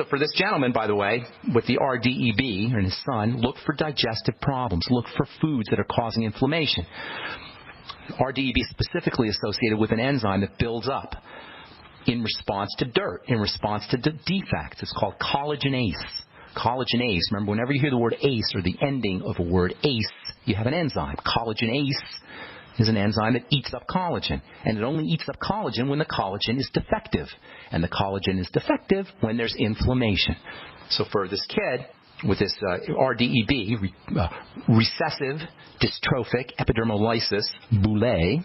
So for this gentleman, by the way, with the RDEB and his son, look for digestive problems. Look for foods that are causing inflammation. RDEB is specifically associated with an enzyme that builds up in response to dirt, in response to defects. It's called collagenase. Collagenase. Remember, whenever you hear the word ACE or the ending of a word ACE, you have an enzyme. Collagenase is an enzyme that eats up collagen, and it only eats up collagen when the collagen is defective, and the collagen is defective when there's inflammation. So for this kid with this RDEB, recessive dystrophic epidermolysis bullosa,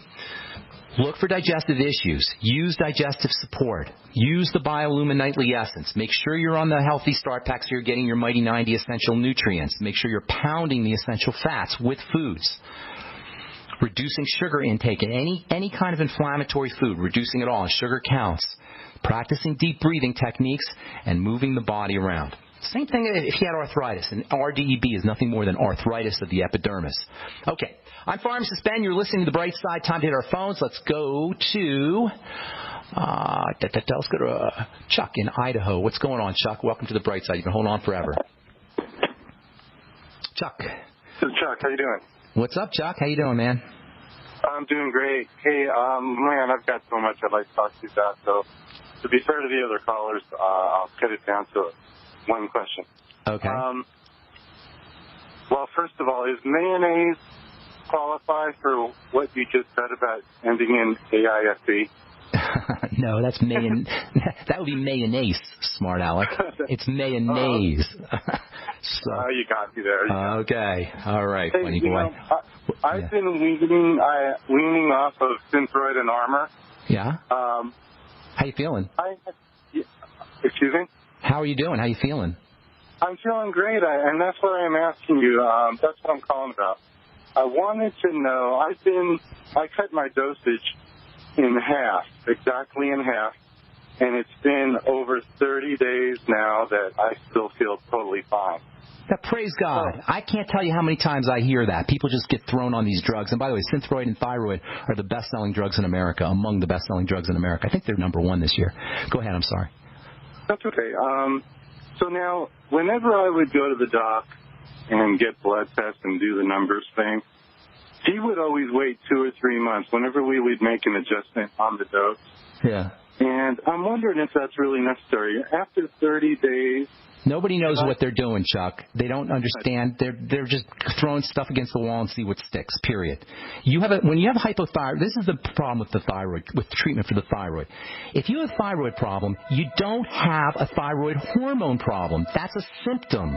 look for digestive issues. Use digestive support. Use the Biolumin Nightly Essence. Make sure you're on the Healthy Start Pack so you're getting your Mighty 90 essential nutrients. Make sure you're pounding the essential fats with foods. Reducing sugar intake in any kind of inflammatory food, reducing it all, and sugar counts. Practicing deep breathing techniques and moving the body around. Same thing if he had arthritis, and RDEB is nothing more than arthritis of the epidermis. Okay, I'm Pharmacist Ben. You're listening to The Bright Side. Time to hit our phones. Let's go to Chuck in Idaho. What's going on, Chuck? Welcome to The Bright Side. You've been holding on forever. Chuck. This is Chuck. How you doing? What's up, Chuck? How you doing, man? I'm doing great. Hey, man, I've got so much I'd like to talk to you about. So, to be fair to the other callers, I'll cut it down to one question. Okay. Well, first of all, is mayonnaise qualify for what you just said about ending in AIFE? No, that's that would be mayonnaise, smart Alec. It's mayonnaise. So, you got me there. Okay. All right, hey, funny boy. I've been weaning off of Synthroid and Armor. Yeah? How you feeling? Excuse me? How are you doing? How you feeling? I'm feeling great, and that's what I'm asking you. That's what I'm calling about. I wanted to know, I cut my dosage in half, exactly in half, and it's been over 30 days now that I still feel totally fine. Now, praise God. I can't tell you how many times I hear that. People just get thrown on these drugs. And by the way, Synthroid and Thyroid are the best-selling drugs in America, among the best-selling drugs in America. I think they're number one this year. Go ahead. I'm sorry. That's okay. So now, whenever I would go to the doc and get blood tests and do the numbers thing, he would always wait 2 or 3 months whenever we would make an adjustment on the dose. Yeah. And I'm wondering if that's really necessary. After 30 days... Nobody knows what they're doing, Chuck. They don't understand. They're just throwing stuff against the wall and see what sticks, period. When you have hypothyroid, this is the problem with the thyroid, with treatment for the thyroid. If you have a thyroid problem, you don't have a thyroid hormone problem. That's a symptom.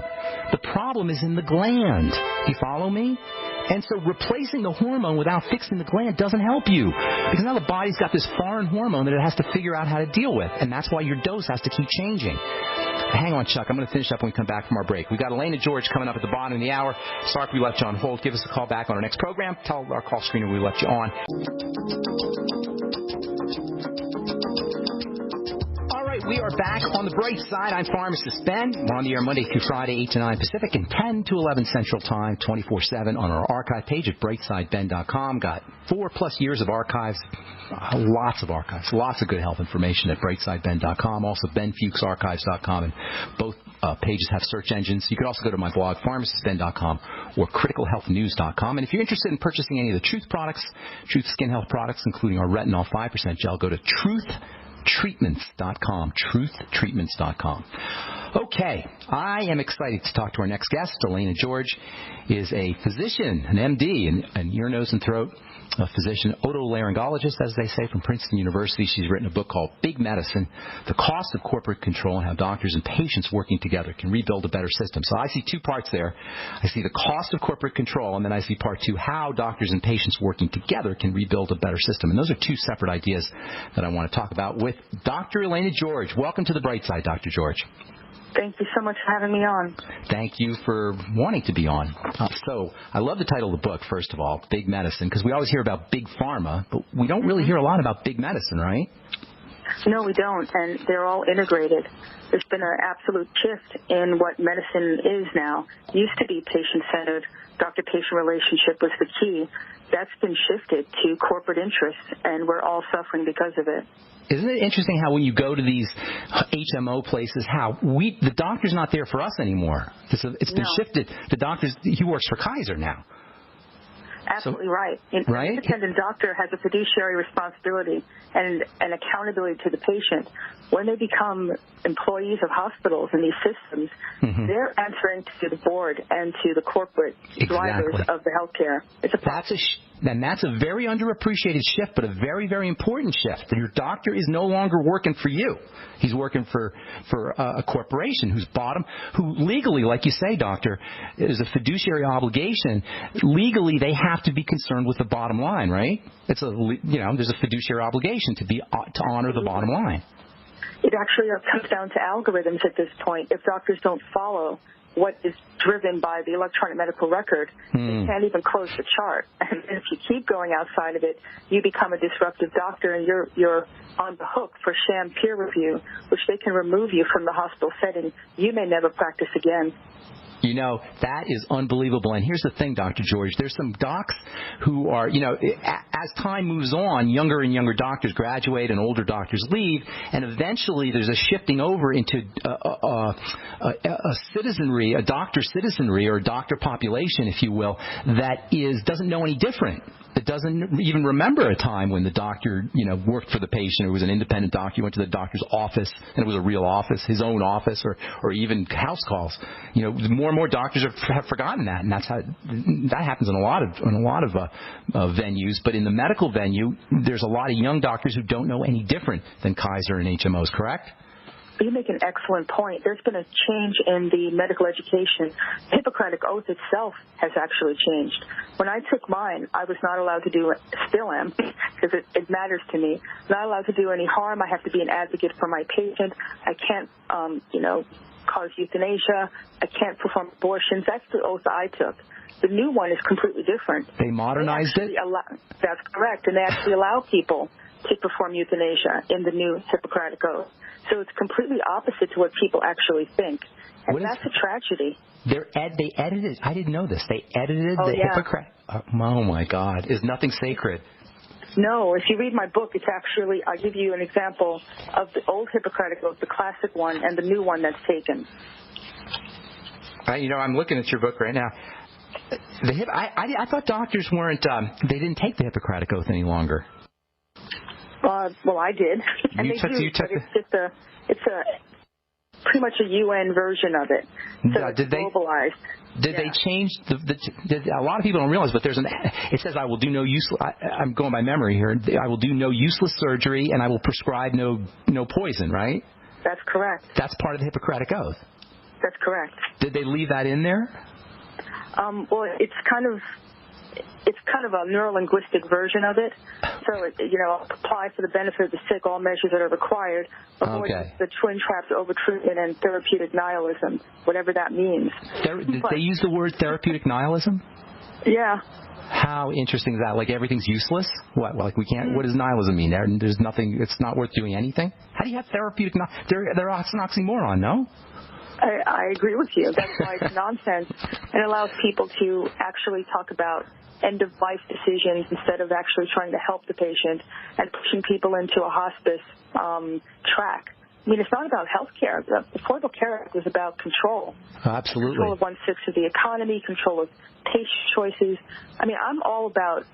The problem is in the gland. Do you follow me? And so replacing the hormone without fixing the gland doesn't help you, because now the body's got this foreign hormone that it has to figure out how to deal with, and that's why your dose has to keep changing. Hang on, Chuck. I'm going to finish up when we come back from our break. We've got Elena George coming up at the bottom of the hour. Sorry if we left you on hold. Give us a call back on our next program. Tell our call screener we left you on. We are back on the bright side. I'm Pharmacist Ben. We're on the air Monday through Friday, 8 to 9 Pacific and 10 to 11 Central Time, 24/7 on our archive page at brightsideben.com. Got 4+ years of archives, lots of archives, lots of good health information at brightsideben.com. Also benfuchsarchives.com, and both pages have search engines. You can also go to my blog, pharmacistben.com or criticalhealthnews.com. And if you're interested in purchasing any of the Truth products, Truth Skin Health products, including our retinol 5% gel, go to truthtreatments.com, truthtreatments.com. Okay, I am excited to talk to our next guest. Elena George is a physician, an MD, an ear, nose, and throat physician, otolaryngologist, as they say, from Princeton University. She's written a book called Big Medicine, The Cost of Corporate Control and How Doctors and Patients Working Together Can Rebuild a Better System. So I see two parts there. I see the cost of corporate control, and then I see part two, how doctors and patients working together can rebuild a better system. And those are two separate ideas that I want to talk about with Dr. Elena George. Welcome to the Bright Side, Dr. George. Thank you so much for having me on. Thank you for wanting to be on. So I love the title of the book, first of all, Big Medicine, because we always hear about big pharma, but we don't really hear a lot about big medicine, right? No, we don't, and they're all integrated. There's been an absolute shift in what medicine is now. It used to be patient-centered. Doctor-patient relationship was the key. that's been shifted to corporate interests, and we're all suffering because of it. Isn't it interesting how when you go to these HMO places, how the doctor's not there for us anymore? It's been shifted. The doctor's, he works for Kaiser now. Absolutely right. An right? independent doctor has a fiduciary responsibility and accountability to the patient. When they become employees of hospitals and these systems, they're answering to the board and to the corporate drivers of the healthcare. That's a very underappreciated shift, but a very, very important shift. Your doctor is no longer working for you. He's working for a corporation who legally, like you say, doctor, is a fiduciary obligation. Legally, they have to be concerned with the bottom line, right? There's a fiduciary obligation to honor the bottom line. It actually comes down to algorithms at this point. If doctors don't follow what is driven by the electronic medical record, they can't even close the chart. And if you keep going outside of it, you become a disruptive doctor, and you're on the hook for sham peer review, which they can remove you from the hospital setting. You may never practice again. You know, that is unbelievable. And here's the thing, Dr. George. There's some docs who are, as time moves on, younger and younger doctors graduate and older doctors leave, and eventually there's a shifting over into a citizenry, a doctor citizenry or a doctor population, if you will, that doesn't know any different. It doesn't even remember a time when the doctor, worked for the patient or was an independent doctor. He went to the doctor's office, and it was a real office, his own office, or even house calls. More and more doctors have forgotten that, and that happens in a lot of venues. But in the medical venue, there's a lot of young doctors who don't know any different than Kaiser and HMOs. Correct? You make an excellent point. There's been a change in the medical education. The Hippocratic Oath itself has actually changed. When I took mine, I was not allowed to do it, still am, because it matters to me. Not allowed to do any harm. I have to be an advocate for my patient. I can't, cause euthanasia. I can't perform abortions. That's the oath I took. The new one is completely different. They modernized it? That's correct. And they actually allow people to perform euthanasia in the new Hippocratic Oath. So it's completely opposite to what people actually think. And that's a tragedy. They edited, I didn't know this, they edited the Hippocratic. Oh, my God. Is nothing sacred? No. If you read my book, it's actually, I'll give you an example of the old Hippocratic Oath, the classic one, and the new one that's taken. I'm looking at your book right now. I thought doctors weren't, they didn't take the Hippocratic Oath any longer. Well, I did, and it's pretty much a UN version of it. So it's globalized. Did they change a lot of people don't realize, but it says I will do no useless. I'm going by memory here. I will do no useless surgery, and I will prescribe no poison. Right? That's correct. That's part of the Hippocratic Oath. That's correct. Did they leave that in there? Well, it's kind of a neurolinguistic version of it. So, apply for the benefit of the sick all measures that are required. Avoid the twin traps of overtreatment and therapeutic nihilism, whatever that means. Did they use the word therapeutic nihilism? Yeah. How interesting is that? Like everything's useless? What? Like we can't? What does nihilism mean? There's nothing. It's not worth doing anything. How do you have therapeutic? They're an oxymoron, no? I agree with you. That's why it's nonsense. It allows people to actually talk about end-of-life decisions instead of actually trying to help the patient and pushing people into a hospice track. I mean, it's not about health care. The Affordable Care Act was about control. Absolutely. Control of 1/6 of the economy, control of patient choices. I mean, I'm all about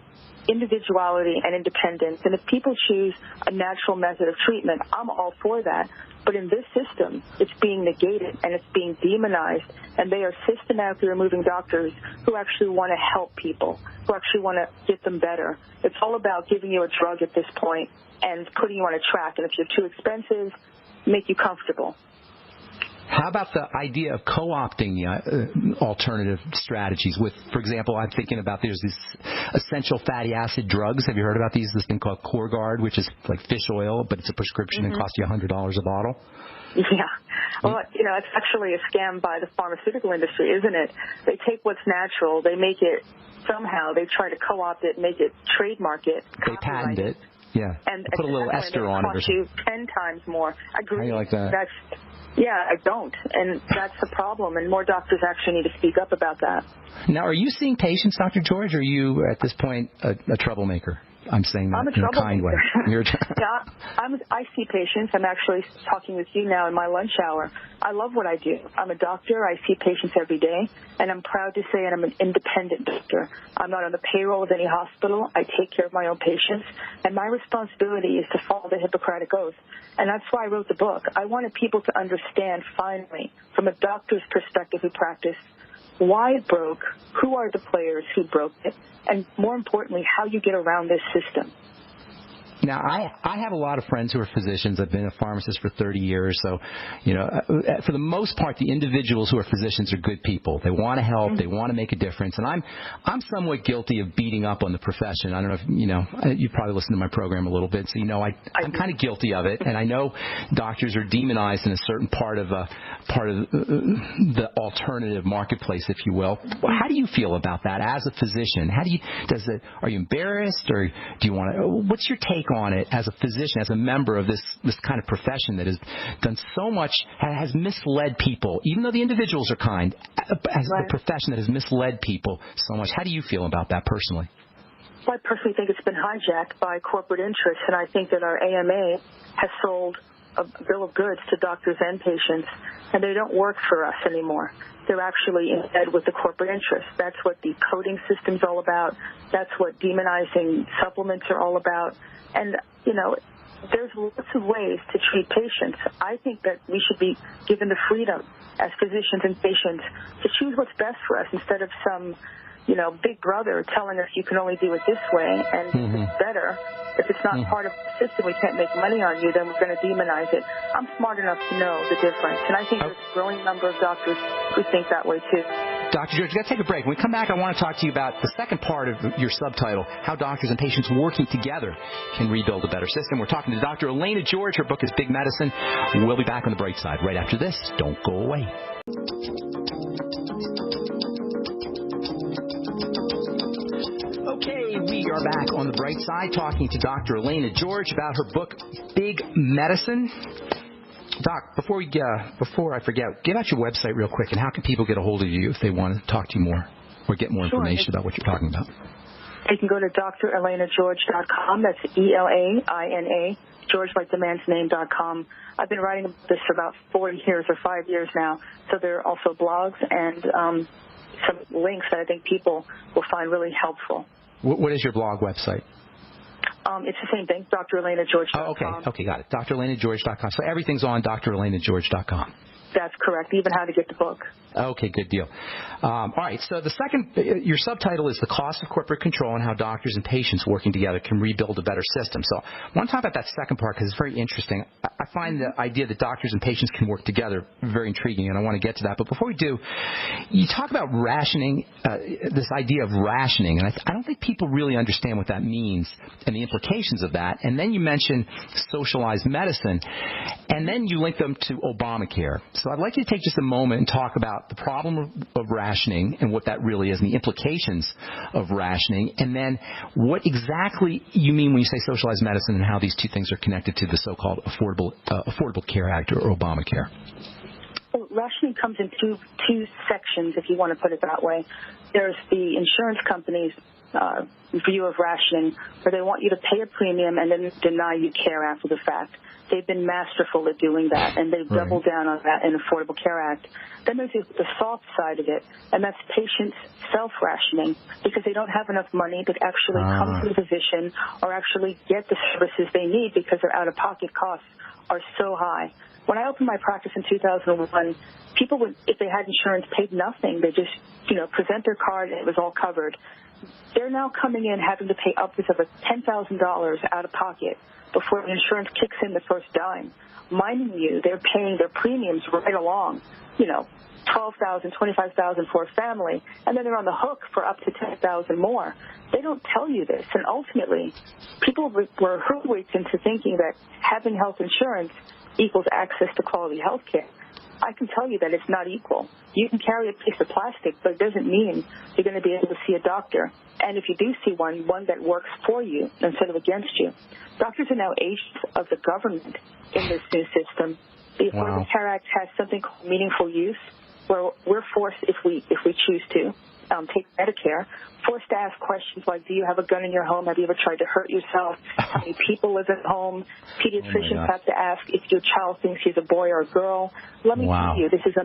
individuality and independence. And if people choose a natural method of treatment, I'm all for that. But in this system, it's being negated and it's being demonized, and they are systematically removing doctors who actually want to help people, who actually want to get them better. It's all about giving you a drug at this point and putting you on a track. And if you're too expensive, make you comfortable. How about the idea of co-opting alternative strategies with, for example, I'm thinking about there's these essential fatty acid drugs. Have you heard about these? This thing called CoreGuard, which is like fish oil, but it's a prescription and costs you $100 a bottle. Yeah. Well, it's actually a scam by the pharmaceutical industry, isn't it? They take what's natural, they make it somehow, they try to co-opt it, make it, trademark it, they patent it. Yeah. And put a little ester on it or something. Cost you 10 times more. I agree. How do you like that? Yeah, I don't, and that's the problem, and more doctors actually need to speak up about that. Now, are you seeing patients, Dr. George, or are you, at this point, a troublemaker? I'm saying that in a kind way. I see patients. I'm actually talking with you now in my lunch hour. I love what I do. I'm a doctor. I see patients every day, and I'm proud to say I'm an independent doctor. I'm not on the payroll of any hospital. I take care of my own patients, and my responsibility is to follow the Hippocratic Oath. And that's why I wrote the book. I wanted people to understand, finally, from a doctor's perspective who practice, why it broke, who are the players who broke it, and more importantly, how you get around this system. Now, I have a lot of friends who are physicians. I've been a pharmacist for 30 years. So, for the most part, the individuals who are physicians are good people. They want to help. Mm-hmm. They want to make a difference. And I'm somewhat guilty of beating up on the profession. I don't know if, you probably listen to my program a little bit. So, I'm kind of guilty of it. And I know doctors are demonized in a certain part of the alternative marketplace, if you will. How do you feel about that as a physician? Are you embarrassed, or do you want to, what's your take on it as a physician, as a member of this kind of profession that has done so much, has misled people, even though the individuals are kind, as a profession that has misled people so much? How do you feel about that personally? Well, I personally think it's been hijacked by corporate interests, and I think that our AMA has sold a bill of goods to doctors and patients, and they don't work for us anymore. They're actually in bed with the corporate interests. That's what the coding system's all about. That's what demonizing supplements are all about. And, there's lots of ways to treat patients. I think that we should be given the freedom as physicians and patients to choose what's best for us instead of some, big brother telling us you can only do it this way, and it's better. If it's not part of the system, we can't make money on you, then we're going to demonize it. I'm smart enough to know the difference, and I think there's a growing number of doctors who think that way too. Dr. George, we've got to take a break. When we come back, I want to talk to you about the second part of your subtitle, How Doctors and Patients Working Together Can Rebuild a Better System. We're talking to Dr. Elena George. Her book is Big Medicine. We'll be back on the bright side right after this. Don't go away. Okay, we are back on the bright side talking to Dr. Elena George about her book, Big Medicine. Doc, before I forget, give out your website real quick, and how can people get a hold of you if they want to talk to you more or get more information about what you're talking about? They can go to drelenageorge.com. That's ELAINA, George like the man's name.com. I've been writing this for about 4 years or 5 years now, so there are also blogs and some links that I think people will find really helpful. What is your blog website? It's the same thing, drelenageorge.com. Oh, okay, got it. drelenageorge.com. So everything's on drelenageorge.com. That's correct, even how to get the book. Okay, good deal. All right, so the second, your subtitle is The Cost of Corporate Control and How Doctors and Patients Working Together Can Rebuild a Better System. So I want to talk about that second part because it's very interesting. I find the idea that doctors and patients can work together very intriguing, and I want to get to that. But before we do, you talk about rationing, this idea of rationing, and I don't think people really understand what that means and the implications of that. And then you mention socialized medicine, and then you link them to Obamacare. So I'd like you to take just a moment and talk about the problem of rationing and what that really is and the implications of rationing, and then what exactly you mean when you say socialized medicine and how these two things are connected to the so-called Affordable Care Act or Obamacare. Well, rationing comes in two sections, if you want to put it that way. There's the insurance companies' view of rationing, where they want you to pay a premium and then deny you care after the fact. They've been masterful at doing that, and they've doubled down on that in the Affordable Care Act. Then there's the soft side of it, and that's patients self-rationing because they don't have enough money to actually come to the physician or actually get the services they need because their out-of-pocket costs are so high. When I opened my practice in 2001, people would, if they had insurance, paid nothing. They just, present their card and it was all covered. They're now coming in having to pay upwards of $10,000 out of pocket before the insurance kicks in the first dime. Mind you, they're paying their premiums right along, $12,000, $25,000 for a family, and then they're on the hook for up to $10,000 more. They don't tell you this, and ultimately, people were hoodwinked into thinking that having health insurance equals access to quality health care. I can tell you that it's not equal. You can carry a piece of plastic, but it doesn't mean you're going to be able to see a doctor. And if you do see one that works for you instead of against you. Doctors are now agents of the government in this new system. The Affordable Care Act has something called meaningful use, where we're forced, if we choose to, take Medicare, forced to ask questions like, do you have a gun in your home? Have you ever tried to hurt yourself? How many people live at home? Pediatricians have to ask if your child thinks he's a boy or a girl. Let me tell you, this is a